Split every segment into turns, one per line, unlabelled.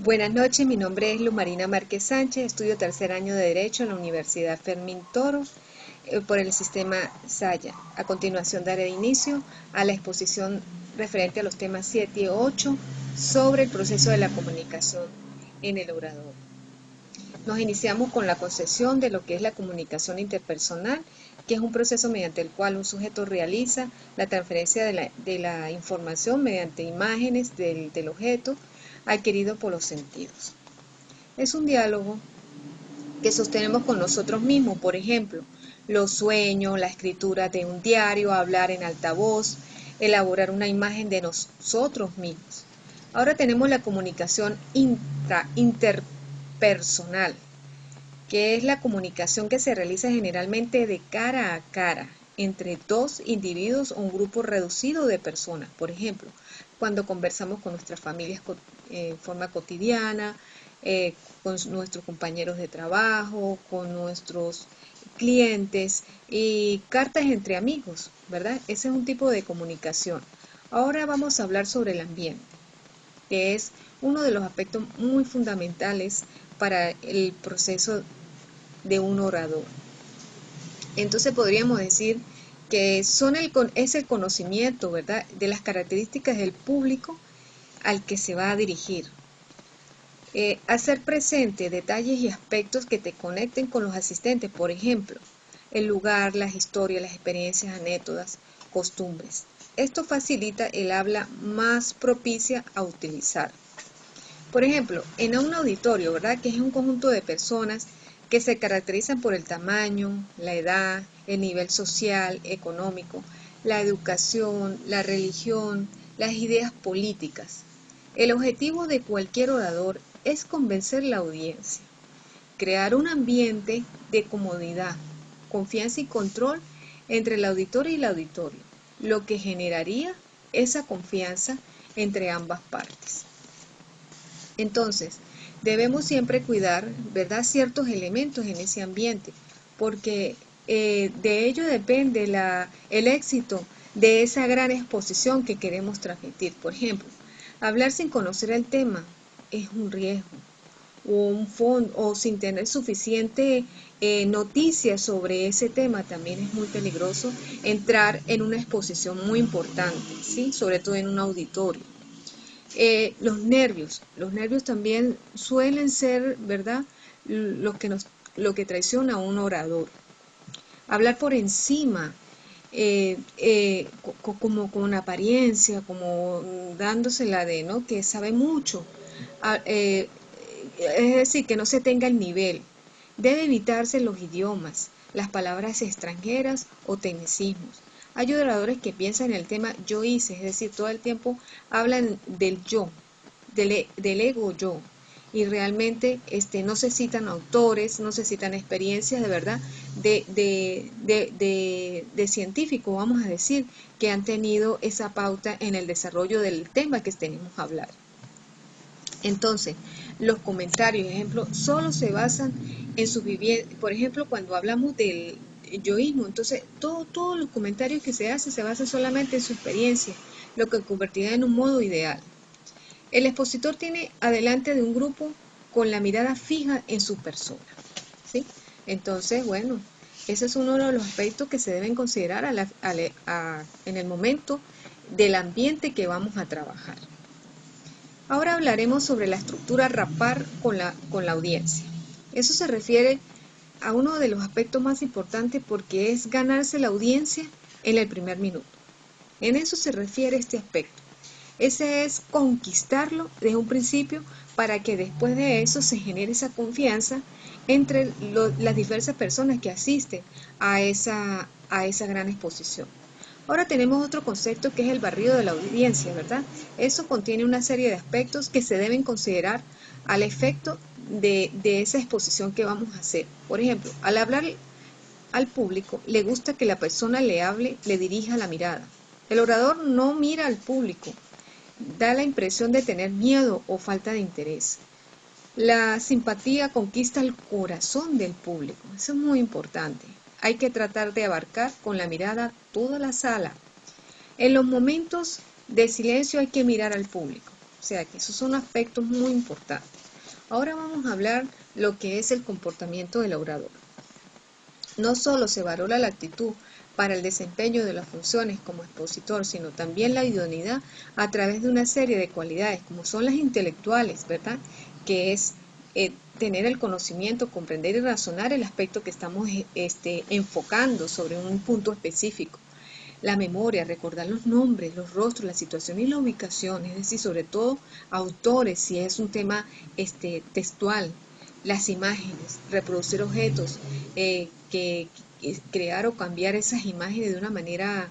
Buenas noches, mi nombre es Luz Marina Márquez Sánchez, estudio tercer año de Derecho en la Universidad Fermín Toro por el sistema Saya. A continuación daré inicio a la exposición referente a los temas 7 y 8 sobre el proceso de la comunicación en el orador. Nos iniciamos con la concepción de lo que es la comunicación interpersonal, que es un proceso mediante el cual un sujeto realiza la transferencia de la información mediante imágenes del objeto adquirido por los sentidos. Es un diálogo que sostenemos con nosotros mismos, por ejemplo, los sueños, la escritura de un diario, hablar en altavoz, elaborar una imagen de nosotros mismos. Ahora tenemos la comunicación interpersonal, que es la comunicación que se realiza generalmente de cara a cara, entre dos individuos o un grupo reducido de personas. Por ejemplo, cuando conversamos con nuestras familias en forma cotidiana, con nuestros compañeros de trabajo, con nuestros clientes y cartas entre amigos, ¿verdad? Ese es un tipo de comunicación. Ahora vamos a hablar sobre el ambiente, que es uno de los aspectos muy fundamentales para el proceso de un orador. Entonces podríamos decir que es el conocimiento, ¿verdad?, de las características del público al que se va a dirigir. Hacer presente detalles y aspectos que te conecten con los asistentes, por ejemplo, el lugar, las historias, las experiencias, anécdotas, costumbres. Esto facilita el habla más propicia a utilizar. Por ejemplo, en un auditorio, ¿verdad?, que es un conjunto de personas que se caracterizan por el tamaño, la edad, el nivel social, económico, la educación, la religión, las ideas políticas. El objetivo de cualquier orador es convencer la audiencia, crear un ambiente de comodidad, confianza y control entre el auditorio y el auditorio, lo que generaría esa confianza entre ambas partes. Entonces, debemos siempre cuidar, ¿verdad?, ciertos elementos en ese ambiente, porque de ello depende el éxito de esa gran exposición que queremos transmitir. Por ejemplo, hablar sin conocer el tema es un riesgo, o sin tener suficiente noticias sobre ese tema también es muy peligroso entrar en una exposición muy importante, ¿sí?, sobre todo en un auditorio. Los nervios también suelen ser, ¿verdad?, lo que traiciona a un orador. Hablar por encima, como con apariencia, como dándosela de, ¿no?, que sabe mucho. Es decir, que no se tenga el nivel. Debe evitarse los idiomas, las palabras extranjeras o tecnicismos. Hay oradores que piensan en el tema yo hice, es decir, todo el tiempo hablan del yo, del ego yo, y realmente no se citan autores, no se citan experiencias de verdad de científicos, vamos a decir, que han tenido esa pauta en el desarrollo del tema que tenemos a hablar. Entonces, los comentarios, ejemplo, solo se basan en sus vivencias. Por ejemplo, cuando hablamos del yoísmo, entonces todos los comentarios que se hacen se basan solamente en su experiencia, lo que convertirá en un modo ideal. El expositor tiene adelante de un grupo con la mirada fija en su persona, ¿sí? Entonces, bueno, ese es uno de los aspectos que se deben considerar en el momento del ambiente que vamos a trabajar. Ahora hablaremos sobre la estructura rapar con la audiencia. Eso se refiere a uno de los aspectos más importantes porque es ganarse la audiencia en el primer minuto. En eso se refiere este aspecto. Ese es conquistarlo desde un principio para que después de eso se genere esa confianza entre las diversas personas que asisten a esa gran exposición. Ahora tenemos otro concepto que es el barrido de la audiencia, ¿verdad? Eso contiene una serie de aspectos que se deben considerar al efecto de esa exposición que vamos a hacer. Por ejemplo, al hablar al público, le gusta que la persona le hable, le dirija la mirada. El orador no mira al público, da la impresión de tener miedo o falta de interés. La simpatía conquista el corazón del público, eso es muy importante. Hay que tratar de abarcar con la mirada toda la sala. En los momentos de silencio hay que mirar al público. O sea que esos son aspectos muy importantes. Ahora vamos a hablar lo que es el comportamiento del orador. No solo se valora la actitud para el desempeño de las funciones como expositor, sino también la idoneidad a través de una serie de cualidades, como son las intelectuales, ¿verdad? Que es tener el conocimiento, comprender y razonar el aspecto que estamos enfocando sobre un punto específico. La memoria, recordar los nombres, los rostros, la situación y la ubicación, es decir, sobre todo autores, si es un tema textual, las imágenes, reproducir objetos, crear o cambiar esas imágenes de una manera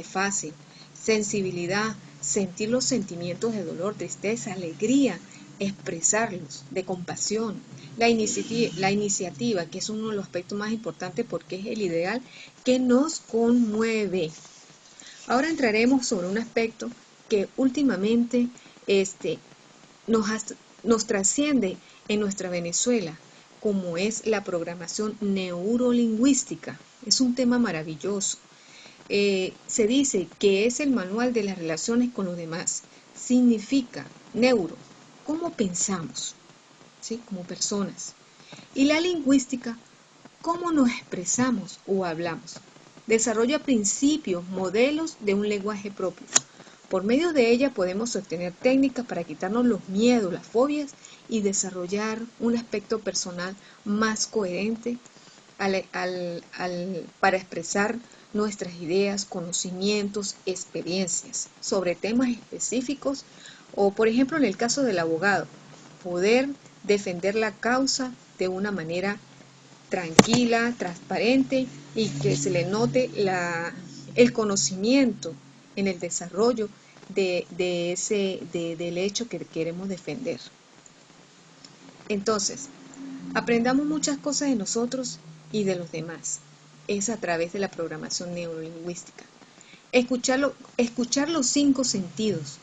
fácil, sensibilidad, sentir los sentimientos de dolor, tristeza, alegría, expresarlos, de compasión, la iniciativa, que es uno de los aspectos más importantes porque es el ideal que nos conmueve. Ahora entraremos sobre un aspecto que últimamente nos trasciende en nuestra Venezuela, como es la programación neurolingüística. Es un tema maravilloso. Se dice que es el manual de las relaciones con los demás. Significa neuro, cómo pensamos, ¿sí? Como personas. Y la lingüística, cómo nos expresamos o hablamos. Desarrolla principios, modelos de un lenguaje propio. Por medio de ella podemos obtener técnicas para quitarnos los miedos, las fobias y desarrollar un aspecto personal más coherente para expresar nuestras ideas, conocimientos, experiencias sobre temas específicos o, por ejemplo, en el caso del abogado, poder defender la causa de una manera tranquila, transparente y que se le note el conocimiento en el desarrollo del hecho que queremos defender. Entonces, aprendamos muchas cosas de nosotros y de los demás. Es a través de la programación neurolingüística. Escuchar los 5 sentidos.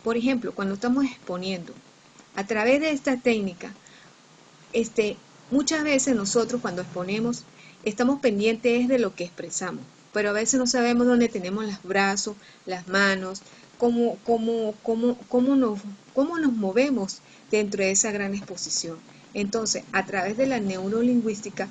Por ejemplo, cuando estamos exponiendo, a través de esta técnica, muchas veces nosotros cuando exponemos estamos pendientes de lo que expresamos, pero a veces no sabemos dónde tenemos los brazos, las manos, cómo nos movemos dentro de esa gran exposición. Entonces, a través de la neurolingüística,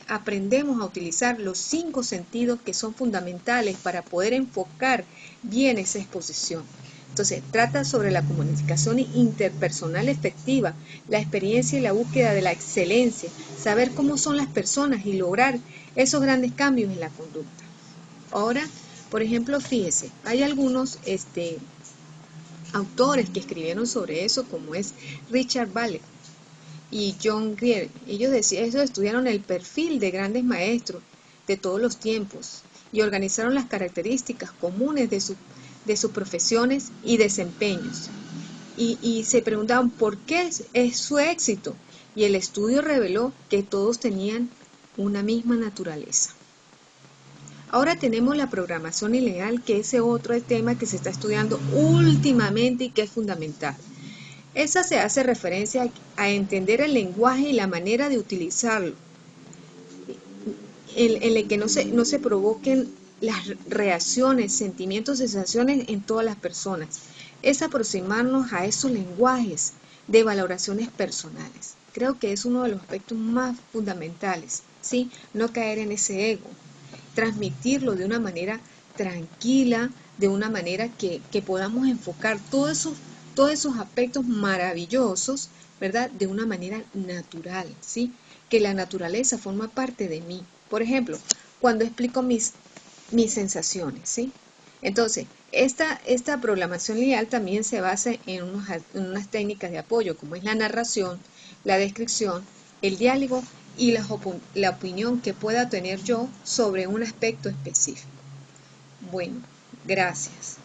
aprendemos a utilizar los 5 sentidos que son fundamentales para poder enfocar bien esa exposición. Entonces, trata sobre la comunicación interpersonal efectiva, la experiencia y la búsqueda de la excelencia, saber cómo son las personas y lograr esos grandes cambios en la conducta. Ahora, por ejemplo, fíjese, hay algunos autores que escribieron sobre eso, como es Richard Ballard y John Grier. Ellos estudiaron el perfil de grandes maestros de todos los tiempos y organizaron las características comunes de sus profesiones y desempeños. Y se preguntaban por qué es su éxito. Y el estudio reveló que todos tenían una misma naturaleza. Ahora tenemos la programación ilegal, que es otro tema que se está estudiando últimamente y que es fundamental. Esa se hace referencia a entender el lenguaje y la manera de utilizarlo, en el que no se provoquen las reacciones, sentimientos, sensaciones en todas las personas. Es aproximarnos a esos lenguajes de valoraciones personales. Creo que es uno de los aspectos más fundamentales, ¿sí? No caer en ese ego, transmitirlo de una manera tranquila, de una manera que podamos enfocar todos esos aspectos maravillosos, ¿verdad? De una manera natural, ¿sí? Que la naturaleza forma parte de mí. Por ejemplo, cuando explico mis sensaciones, ¿sí? Entonces, esta programación lineal también se basa en unas técnicas de apoyo, como es la narración, la descripción, el diálogo y la opinión que pueda tener yo sobre un aspecto específico. Bueno, gracias.